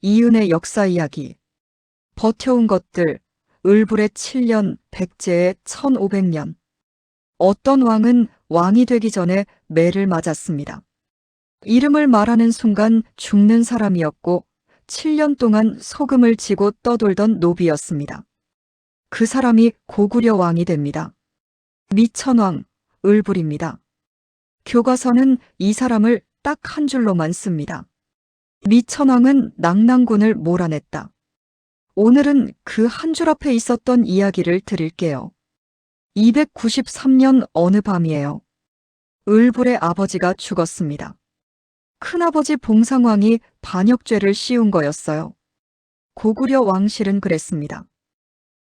이은의 역사 이야기. 버텨온 것들. 을불의 7년, 백제의 1500년. 어떤 왕은 왕이 되기 전에 매를 맞았습니다. 이름을 말하는 순간 죽는 사람이었고 7년 동안 소금을 지고 떠돌던 노비였습니다. 그 사람이 고구려 왕이 됩니다. 미천왕, 을불입니다. 교과서는 이 사람을 딱 한 줄로만 씁니다. 미천왕은 낙랑군을 몰아냈다. 오늘은 그 한 줄 앞에 있었던 이야기를 드릴게요. 293년 어느 밤이에요. 을불의 아버지가 죽었습니다. 큰아버지 봉상왕이 반역죄를 씌운 거였어요. 고구려 왕실은 그랬습니다.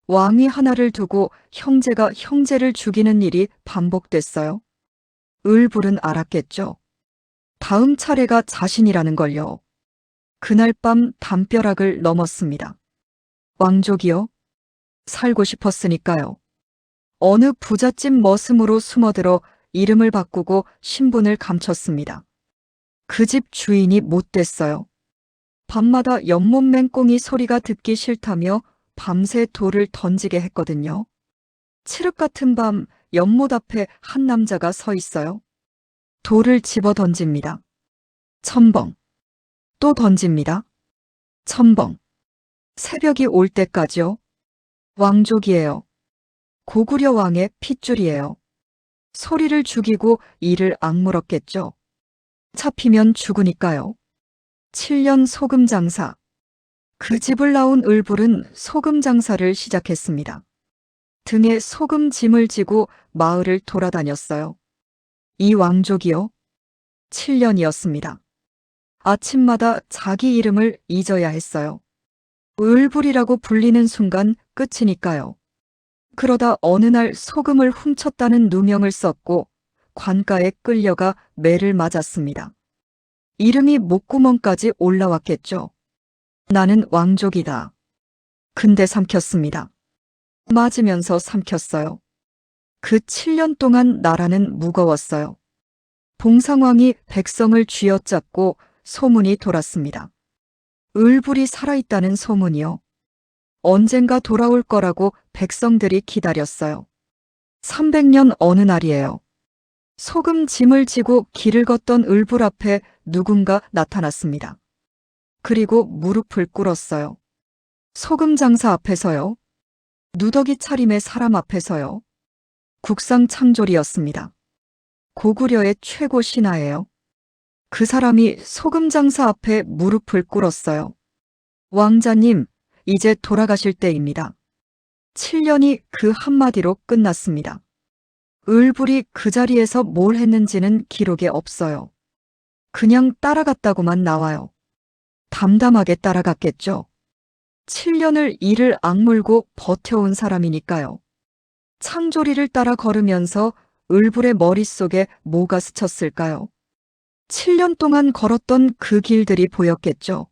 왕위 하나를 두고 형제가 형제를 죽이는 일이 반복됐어요. 을불은 알았겠죠. 다음 차례가 자신이라는 걸요. 그날 밤 담벼락을 넘었습니다. 왕족이요? 살고 싶었으니까요. 어느 부잣집 머슴으로 숨어들어 이름을 바꾸고 신분을 감췄습니다. 그 집 주인이 못됐어요. 밤마다 연못 맹꽁이 소리가 듣기 싫다며 밤새 돌을 던지게 했거든요. 칠흑 같은 밤 연못 앞에 한 남자가 서 있어요. 돌을 집어 던집니다. 첨벙. 또 던집니다. 첨벙. 새벽이 올 때까지요. 왕족이에요. 고구려 왕의 핏줄이에요. 소리를 죽이고 이를 악물었겠죠. 잡히면 죽으니까요. 7년 소금 장사. 그 집을 나온 을불은 소금 장사를 시작했습니다. 등에 소금 짐을 지고 마을을 돌아다녔어요. 이 왕족이요. 7년이었습니다. 아침마다 자기 이름을 잊어야 했어요. 을불이라고 불리는 순간 끝이니까요. 그러다 어느 날 소금을 훔쳤다는 누명을 썼고 관가에 끌려가 매를 맞았습니다. 이름이 목구멍까지 올라왔겠죠. 나는 왕족이다. 근데 삼켰습니다. 맞으면서 삼켰어요. 그 7년 동안 나라는 무거웠어요. 봉상왕이 백성을 쥐어잡고 소문이 돌았습니다. 을불이 살아있다는 소문이요. 언젠가 돌아올 거라고 백성들이 기다렸어요. 300년 어느 날이에요. 소금 짐을 지고 길을 걷던 을불 앞에 누군가 나타났습니다. 그리고 무릎을 꿇었어요. 소금 장사 앞에서요. 누더기 차림의 사람 앞에서요. 국상 창졸이었습니다. 고구려의 최고 신하예요. 그 사람이 소금 장사 앞에 무릎을 꿇었어요. 왕자님, 이제 돌아가실 때입니다. 7년이 그 한마디로 끝났습니다. 을불이 그 자리에서 뭘 했는지는 기록에 없어요. 그냥 따라갔다고만 나와요. 담담하게 따라갔겠죠. 7년을 이를 악물고 버텨온 사람이니까요. 창조리를 따라 걸으면서 을불의 머릿속에 뭐가 스쳤을까요? 7년 동안 걸었던 그 길들이 보였겠죠.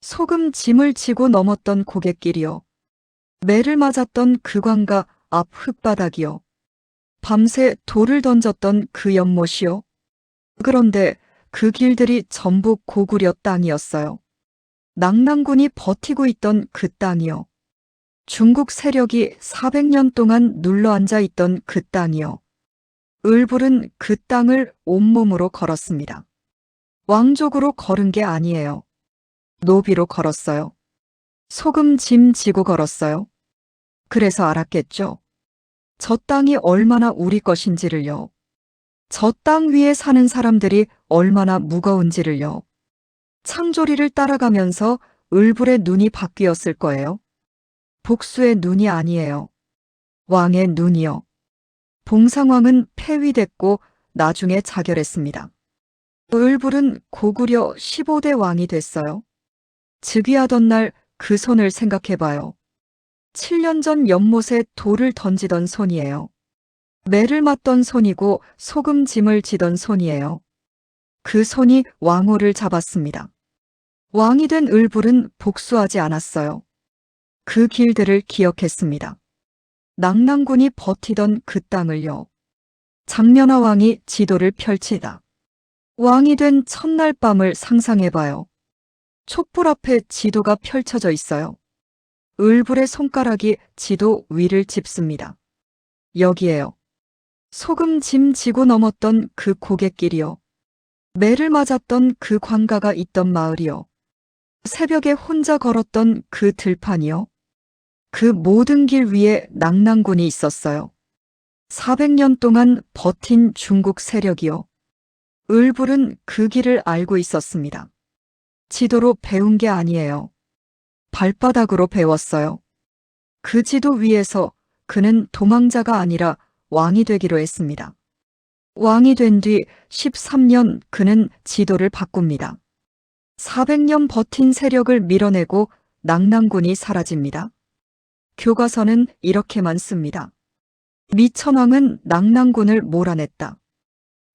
소금 짐을 지고 넘었던 고갯길이요. 매를 맞았던 그 관가 앞 흙바닥이요. 밤새 돌을 던졌던 그 연못이요. 그런데 그 길들이 전부 고구려 땅이었어요. 낙랑군이 버티고 있던 그 땅이요. 중국 세력이 400년 동안 눌러앉아 있던 그 땅이요. 을불은 그 땅을 온몸으로 걸었습니다. 왕족으로 걸은 게 아니에요. 노비로 걸었어요. 소금 짐 지고 걸었어요. 그래서 알았겠죠. 저 땅이 얼마나 우리 것인지를요. 저 땅 위에 사는 사람들이 얼마나 무거운지를요. 창조리를 따라가면서 을불의 눈이 바뀌었을 거예요. 복수의 눈이 아니에요. 왕의 눈이요. 봉상왕은 폐위됐고 나중에 자결했습니다. 을불은 고구려 15대 왕이 됐어요. 즉위하던 날 그 손을 생각해봐요. 7년 전 연못에 돌을 던지던 손이에요. 매를 맞던 손이고 소금 짐을 지던 손이에요. 그 손이 왕호를 잡았습니다. 왕이 된 을불은 복수하지 않았어요. 그 길들을 기억했습니다. 낙랑군이 버티던 그 땅을요. 장면하 왕이 지도를 펼치다. 왕이 된 첫날 밤을 상상해봐요. 촛불 앞에 지도가 펼쳐져 있어요. 을불의 손가락이 지도 위를 짚습니다. 여기에요. 소금 짐 지고 넘었던 그 고갯길이요. 매를 맞았던 그 광가가 있던 마을이요. 새벽에 혼자 걸었던 그 들판이요. 그 모든 길 위에 낭낭군이 있었어요. 400년 동안 버틴 중국 세력이요. 을불은 그 길을 알고 있었습니다. 지도로 배운 게 아니에요. 발바닥으로 배웠어요. 그 지도 위에서 그는 도망자가 아니라 왕이 되기로 했습니다. 왕이 된 뒤 13년 그는 지도를 바꿉니다. 400년 버틴 세력을 밀어내고 낭낭군이 사라집니다. 교과서는 이렇게만 씁니다. 미천왕은 낭낭군을 몰아냈다.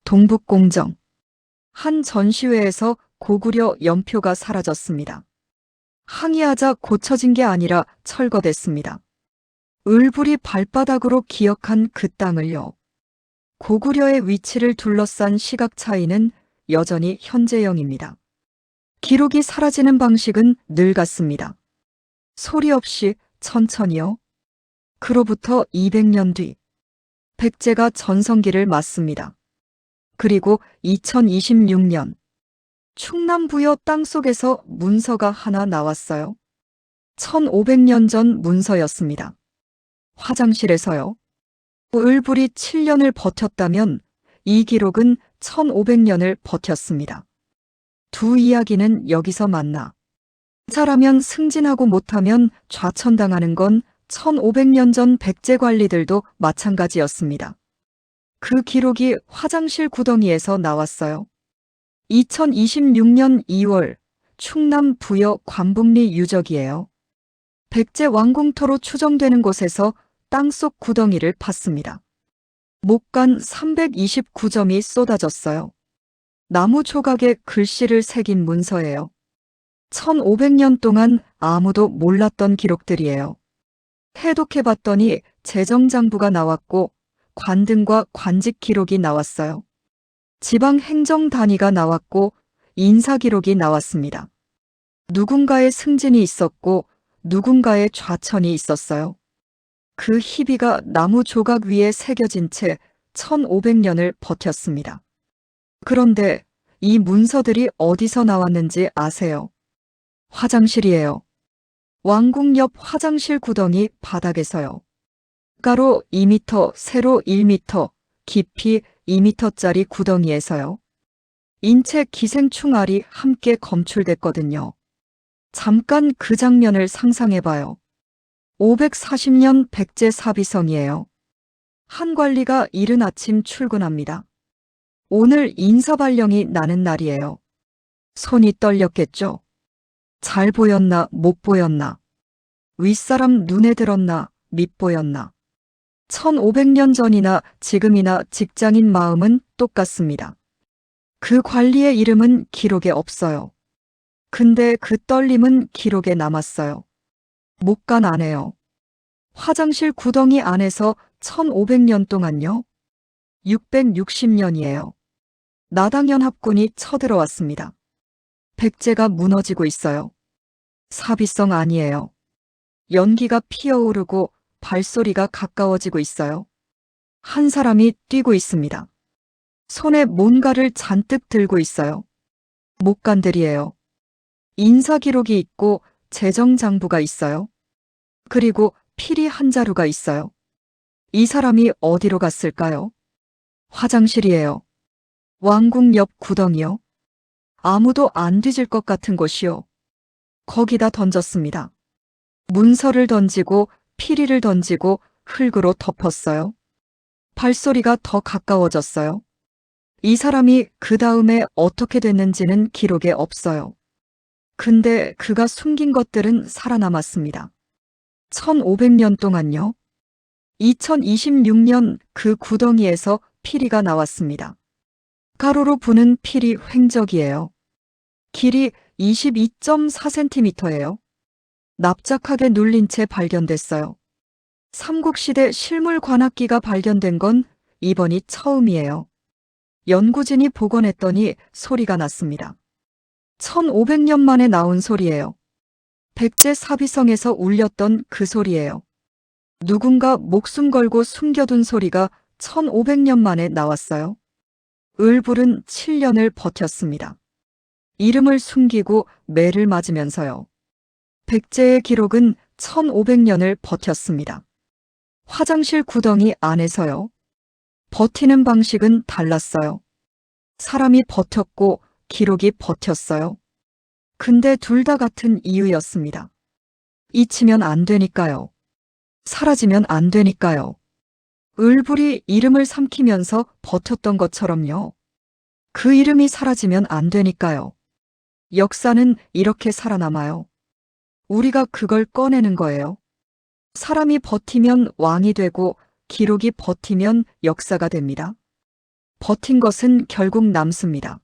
동북공정. 한 전시회에서 고구려 연표가 사라졌습니다. 항의하자 고쳐진 게 아니라 철거됐습니다. 을불이 발바닥으로 기억한 그 땅을요. 고구려의 위치를 둘러싼 시각 차이는 여전히 현재형입니다. 기록이 사라지는 방식은 늘 같습니다. 소리 없이 천천히요. 그로부터 200년 뒤 백제가 전성기를 맞습니다. 그리고 2026년 충남부여 땅속에서 문서가 하나 나왔어요. 1500년 전 문서였습니다. 화장실에서요. 을불이 7년을 버텼다면 이 기록은 1500년을 버텼습니다. 두 이야기는 여기서 만나. 잘하면 승진하고 못하면 좌천당하는 건 1500년 전 백제 관리들도 마찬가지였습니다. 그 기록이 화장실 구덩이에서 나왔어요. 2026년 2월 충남 부여 관북리 유적이에요. 백제 왕궁터로 추정되는 곳에서 땅속 구덩이를 팠습니다. 목간 329점이 쏟아졌어요. 나무 조각에 글씨를 새긴 문서예요. 1500년 동안 아무도 몰랐던 기록들이에요. 해독해봤더니 재정장부가 나왔고 관등과 관직 기록이 나왔어요. 지방 행정 단위가 나왔고 인사 기록이 나왔습니다. 누군가의 승진이 있었고 누군가의 좌천이 있었어요. 그 희비가 나무 조각 위에 새겨진 채 1500년을 버텼습니다. 그런데 이 문서들이 어디서 나왔는지 아세요? 화장실이에요. 왕궁 옆 화장실 구덩이 바닥에서요. 가로 2m, 세로 1m, 깊이 2m짜리 구덩이에서요. 인체 기생충 알이 함께 검출됐거든요. 잠깐 그 장면을 상상해봐요. 540년 백제 사비성이에요. 한 관리가 이른 아침 출근합니다. 오늘 인사발령이 나는 날이에요. 손이 떨렸겠죠? 잘 보였나 못 보였나? 윗사람 눈에 들었나 밉보였나? 1500년 전이나 지금이나 직장인 마음은 똑같습니다. 그 관리의 이름은 기록에 없어요. 근데 그 떨림은 기록에 남았어요. 목간 안에요. 화장실 구덩이 안에서 1500년 동안요. 660년이에요. 나당연 합군이 쳐들어왔습니다. 백제가 무너지고 있어요. 사비성 아니에요. 연기가 피어오르고 발소리가 가까워지고 있어요. 한 사람이 뛰고 있습니다. 손에 뭔가를 잔뜩 들고 있어요. 목간들이에요. 인사 기록이 있고 재정장부가 있어요. 그리고 피리 한 자루가 있어요. 이 사람이 어디로 갔을까요? 화장실이에요. 왕궁 옆 구덩이요. 아무도 안 뒤질 것 같은 곳이요. 거기다 던졌습니다. 문서를 던지고 피리를 던지고 흙으로 덮었어요. 발소리가 더 가까워졌어요. 이 사람이 그 다음에 어떻게 됐는지는 기록에 없어요. 근데 그가 숨긴 것들은 살아남았습니다. 1500년 동안요. 2026년 그 구덩이에서 피리가 나왔습니다. 가로로 부는 피리 횡적이에요. 길이 22.4cm예요. 납작하게 눌린 채 발견됐어요. 삼국시대 실물 관악기가 발견된 건 이번이 처음이에요. 연구진이 복원했더니 소리가 났습니다. 1500년 만에 나온 소리예요. 백제 사비성에서 울렸던 그 소리예요. 누군가 목숨 걸고 숨겨둔 소리가 1500년 만에 나왔어요. 을불은 7년을 버텼습니다. 이름을 숨기고 매를 맞으면서요. 백제의 기록은 1500년을 버텼습니다. 화장실 구덩이 안에서요. 버티는 방식은 달랐어요. 사람이 버텼고 기록이 버텼어요. 근데 둘 다 같은 이유였습니다. 잊히면 안 되니까요. 사라지면 안 되니까요. 을불이 이름을 삼키면서 버텼던 것처럼요. 그 이름이 사라지면 안 되니까요. 역사는 이렇게 살아남아요. 우리가 그걸 꺼내는 거예요. 사람이 버티면 왕이 되고 기록이 버티면 역사가 됩니다. 버틴 것은 결국 남습니다.